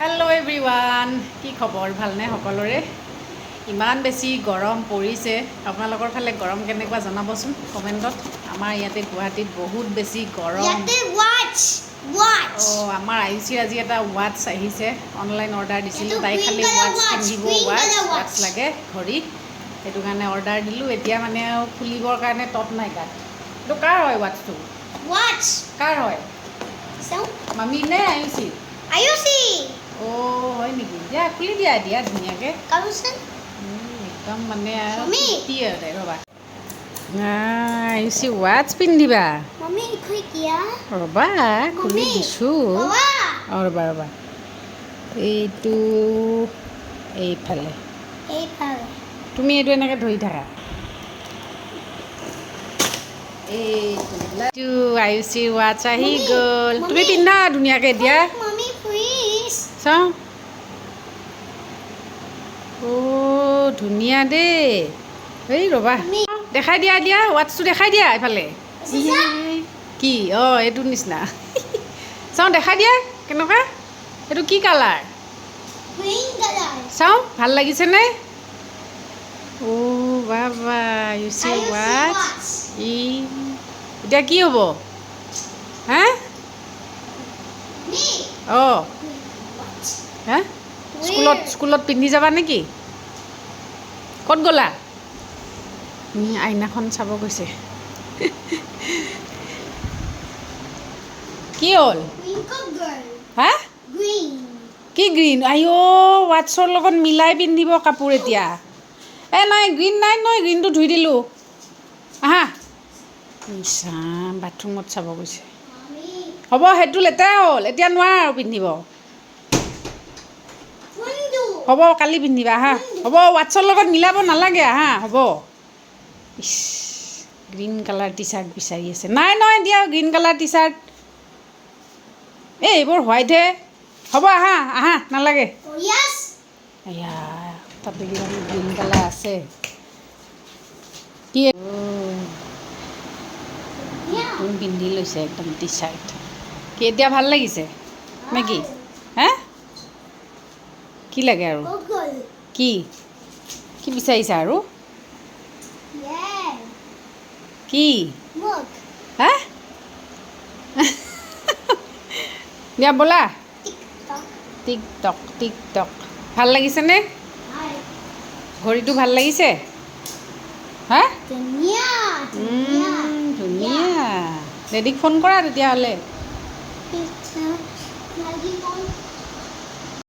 hello everyone কি খবৰ ভালনে সকলোৰে ইমান বেছি গৰম পৰিছে আপোনালোকৰ ফালে গৰম কেনেকুৱা জনাবচোন কমেন্টত আমাৰ ইয়াতে গুৱাহাটীত বহুত বেছি গৰম ইয়াতে ওয়াচ আমাৰ আইচি আজি এটা ওয়াচ আহিছে অনলাইন অৰ্ডাৰ দিছিল তাই খালি ওয়াচ কিনিব ওয়াচ লাগে ঘড়ী এটো কাৰণে অৰ্ডাৰ দিলো এতিয়া মানে খুলিবৰ কাৰণে টপ নাই গাত তো কাৰ হয় ওয়াচটো কাৰ হয় মামি নে আইচি হয় নেকি দিয়া খুলি দিয়া ধুনীয়াকৈ একদম মানে ৰ'বা আইচি ৱাচ পিন্ধিবা ৰ'বা খুলি দিছোঁ ৰ'বা এইটো এইফালে তুমি এইটো এনেকৈ ধৰি থাকা এইটো আইচি ৱাচ আহি গ'ল তুমি পিন্ধা ধুনীয়াকৈ এতিয়া চাওঁ ধুনীয়া দেই এই ৰ'বা দেখাই দিয়া ৱাটছটো দেখাই দিয়া এইফালে কি এইটো নিচিনা চাওঁ দেখাই দিয়া কেনেকুৱা এইটো কি কালাৰ চাওঁ ভাল লাগিছেনে বাবা ইউ চি ৱাটছ এতিয়া কি হ'ব হা হা স্কুলত পিন্ধি যাবা নেকি ক'ত গ'লা আইনাখন চাব গৈছে কি হ'ল হা কি গ্ৰীণ ৱাটছৰ লগত মিলাই পিন্ধিব কাপোৰ এতিয়া নাই গ্ৰীণ নাই নহয় গ্ৰীণটো ধুই দিলোঁ আহা বাথৰুমত চাব গৈছে হ'ব সেইটো লেতেৰা হ'ল এতিয়া নোৱাৰা আৰু পিন্ধিব হ'ব কালি পিন্ধিবা হা হ'ব ৱাটছৰ লগত মিলাব নালাগে হা হ'ব গ্ৰীণ কালাৰ টি চাৰ্ট বিচাৰি আছে নাই নহয় দিয়া গ্ৰীণ কালাৰ টি চাৰ্ট এইবোৰ হোৱাইটহে হ'ব আহা নালাগে এয়া তাতে কিবা গ্ৰীণ কালাৰ আছে কি পিন্ধি লৈছে একদম টি চাৰ্ট কি এতিয়া ভাল লাগিছে নে কি হা কি লাগে আৰু কি বিচাৰিছা আৰু কি হা দিয়া ব'লা টিকটক ভাল লাগিছেনে ঘড়ীটো ভাল লাগিছে হা ধুনীয়া ডেডিক ফোন কৰা তেতিয়াহ'লে